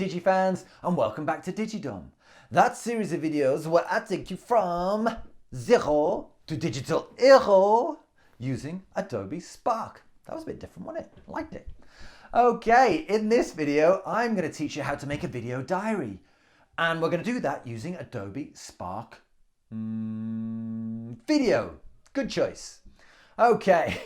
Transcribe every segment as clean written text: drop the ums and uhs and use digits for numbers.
DigiFans and welcome back to DigiDom. That series of videos where I take you from zero to digital hero using Adobe Spark. That was a bit different, wasn't it? I liked it. Okay, in this video, I'm going to teach you how to make a video diary. And we're going to do that using Adobe Spark Video. Good choice. Okay.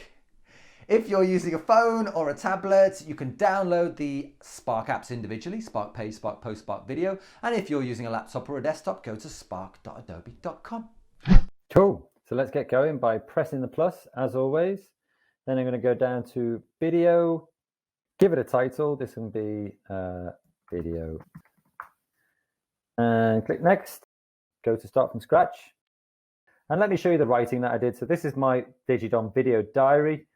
If you're using a phone or a tablet, you can download the Spark apps individually, Spark Page, Spark Post, Spark Video. And if you're using a laptop or a desktop, go to spark.adobe.com. Cool. So let's get going by pressing the plus, as always. Then I'm going to go down to video, give it a title. This can be video. And click next. Go to start from scratch. And let me show you the writing that I did. So this is my DigiDom video diary.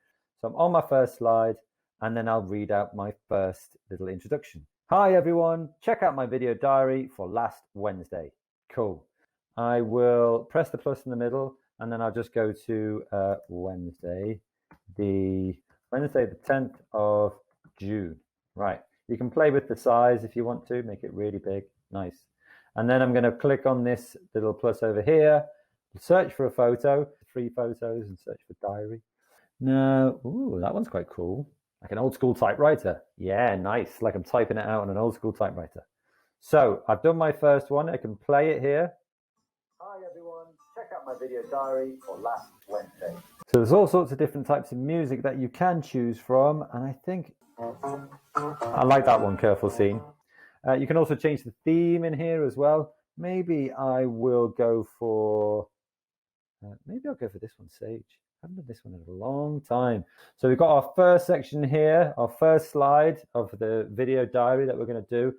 So I'm on my first slide, and then I'll read out my first little introduction. Hi, everyone. Check out my video diary for last Wednesday. Cool. I will press the plus in the middle, and then I'll just go to Wednesday the 10th of June. Right. You can play with the size if you want to, make it really big. Nice. And then I'm going to click on this little plus over here, search for a photo, 3 photos, and search for diary. No, ooh, that one's quite cool. Like an old school typewriter. Yeah, nice. Like I'm typing it out on an old school typewriter. So I've done my first one. I can play it here. Hi, everyone. Check out my video diary for last Wednesday. So there's all sorts of different types of music that you can choose from. And I think I like that one, Careful Scene. You can also change the theme in here as well. Maybe I will go for, maybe I'll go for this one, Sage. I haven't done this one in a long time. So we've got our first section here, our first slide of the video diary that we're going to do.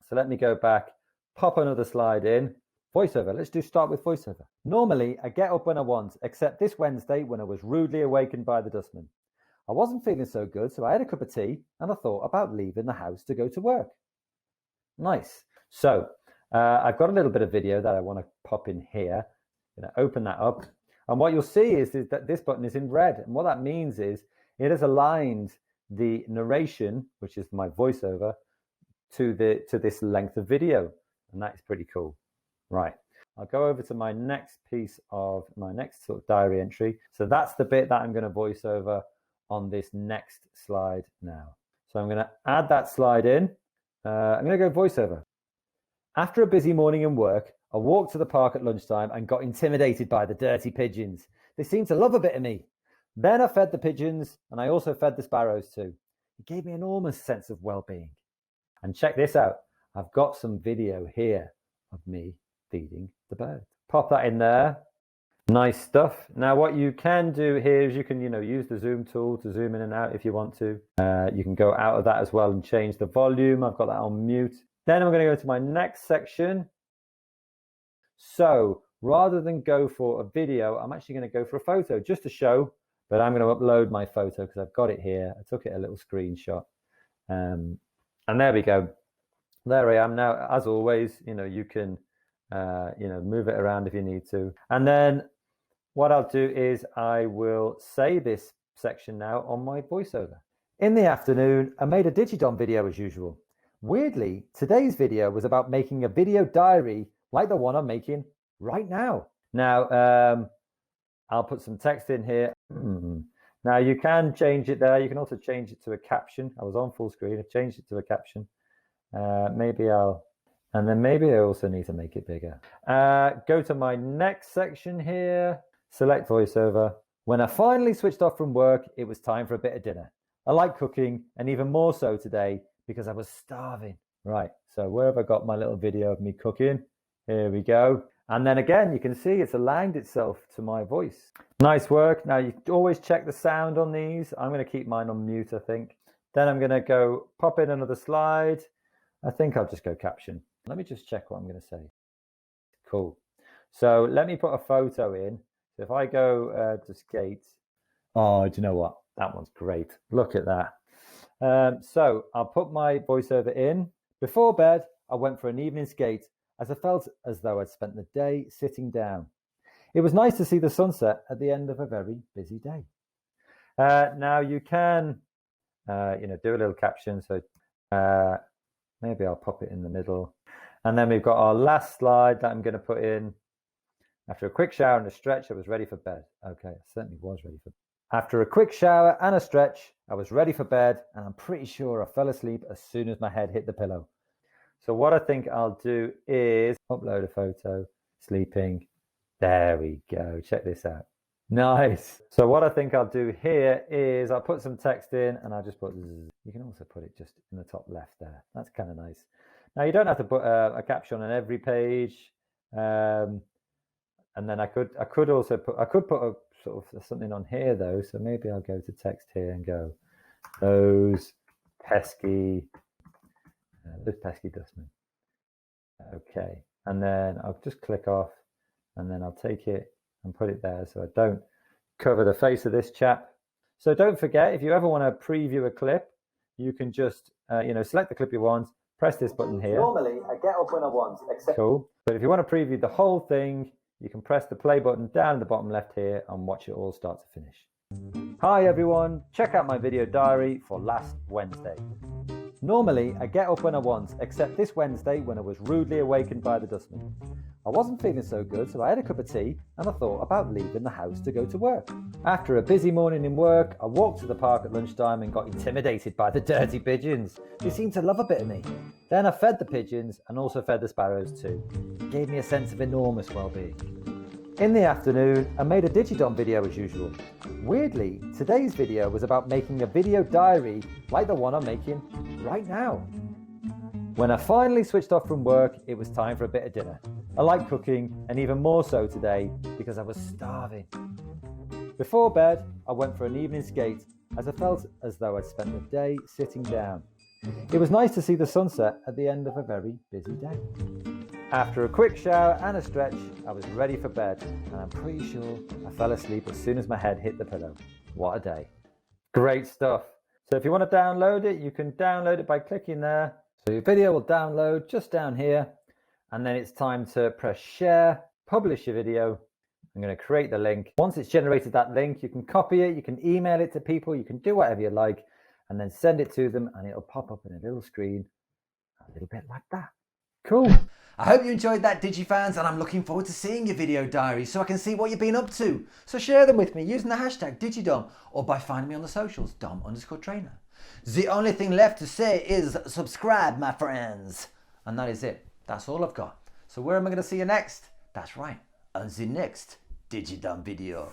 So let me go back, pop another slide in. Voiceover. Let's start with voiceover. Normally, I get up when I want, except this Wednesday when I was rudely awakened by the dustman. I wasn't feeling so good, so I had a cup of tea and I thought about leaving the house to go to work. Nice. So I've got a little bit of video that I want to pop in here. I'm going to open that up. And what you'll see is that this button is in red. And what that means is it has aligned the narration, which is my voiceover, to this length of video. And that is pretty cool. Right. I'll go over to my next piece of my next sort of diary entry. So that's the bit that I'm going to voice over on this next slide now. So I'm going to add that slide in. I'm going to go voiceover. After a busy morning in work, I walked to the park at lunchtime and got intimidated by the dirty pigeons. They seemed to love a bit of me. Then I fed the pigeons, and I also fed the sparrows too. It gave me an enormous sense of well-being. And check this out. I've got some video here of me feeding the birds. Pop that in there. Nice stuff. Now what you can do here is you can, use the zoom tool to zoom in and out if you want to. You can go out of that as well and change the volume. I've got that on mute. Then I'm going to go to my next section. So rather than go for a video, I'm actually going to go for a photo just to show, but I'm going to upload my photo because I've got it here. I took it a little screenshot. And there we go. There I am now. As always, you can, move it around if you need to. And then what I'll do is I will say this section now on my voiceover. In the afternoon, I made a DigiDom video as usual. Weirdly, today's video was about making a video diary like the one I'm making right now. Now, I'll put some text in here. Now, you can change it there. You can also change it to a caption. I was on full screen. I've changed it to a caption. Maybe I also need to make it bigger. Go to my next section here. Select voiceover. When I finally switched off from work, it was time for a bit of dinner. I like cooking, and even more so today because I was starving. Right, so where have I got my little video of me cooking? Here we go. And then again, you can see it's aligned itself to my voice. Nice work. Now you always check the sound on these. I'm going to keep mine on mute, I think. Then I'm going to go pop in another slide. I think I'll just go caption. Let me just check what I'm going to say. Cool. So let me put a photo in. So if I go to skate, oh, do you know what? That one's great. Look at that. So I'll put my voiceover in. Before bed, I went for an evening skate as I felt as though I'd spent the day sitting down. It was nice to see the sunset at the end of a very busy day. Now you can, do a little caption. So Maybe I'll pop it in the middle. And then we've got our last slide that I'm going to put in. After a quick shower and a stretch, I was ready for bed. Okay, I certainly was ready for bed. After a quick shower and a stretch, I was ready for bed, and I'm pretty sure I fell asleep as soon as my head hit the pillow. So what I think I'll do is upload a photo, sleeping. There we go. Check this out. Nice. So what I think I'll do here is I'll put some text in, and I'll just put zzz. You can also put it just in the top left there. That's kind of nice. Now you don't have to put a caption on every page. And then I could also put a sort of something on here though. So maybe I'll go to text here and go, those pesky dustmen. Okay. And then I'll just click off, and then I'll take it and put it there so I don't cover the face of this chap. So don't forget, if you ever want to preview a clip, you can just select the clip you want, press this button here. Normally, I get up when I want, except... Cool. But if you want to preview the whole thing, you can press the play button down at the bottom left here and watch it all start to finish. Hi everyone, check out my video diary for last Wednesday. Normally, I get up when I want, except this Wednesday when I was rudely awakened by the dustman. I wasn't feeling so good, so I had a cup of tea and I thought about leaving the house to go to work. After a busy morning in work, I walked to the park at lunchtime and got intimidated by the dirty pigeons. They seemed to love a bit of me. Then I fed the pigeons and also fed the sparrows too. It gave me a sense of enormous well-being. In the afternoon, I made a Digidom video as usual. Weirdly, today's video was about making a video diary like the one I'm making right now. When I finally switched off from work, it was time for a bit of dinner. I like cooking, and even more so today because I was starving. Before bed, I went for an evening skate as I felt as though I'd spent the day sitting down. It was nice to see the sunset at the end of a very busy day. After a quick shower and a stretch, I was ready for bed, and I'm pretty sure I fell asleep as soon as my head hit the pillow. What a day. Great stuff. So if you want to download it, you can download it by clicking there. So your video will download just down here, and then it's time to press share, publish your video. I'm going to create the link. Once it's generated that link, you can copy it, you can email it to people, you can do whatever you like, and then send it to them, and it'll pop up in a little screen, a little bit like that. Cool. I hope you enjoyed that, DigiFans, and I'm looking forward to seeing your video diary so I can see what you've been up to. So share them with me using the hashtag Digidom or by finding me on the socials, Dom_trainer. The only thing left to say is subscribe, my friends. And that is it. That's all I've got. So where am I going to see you next? That's right, on the next Digidom video.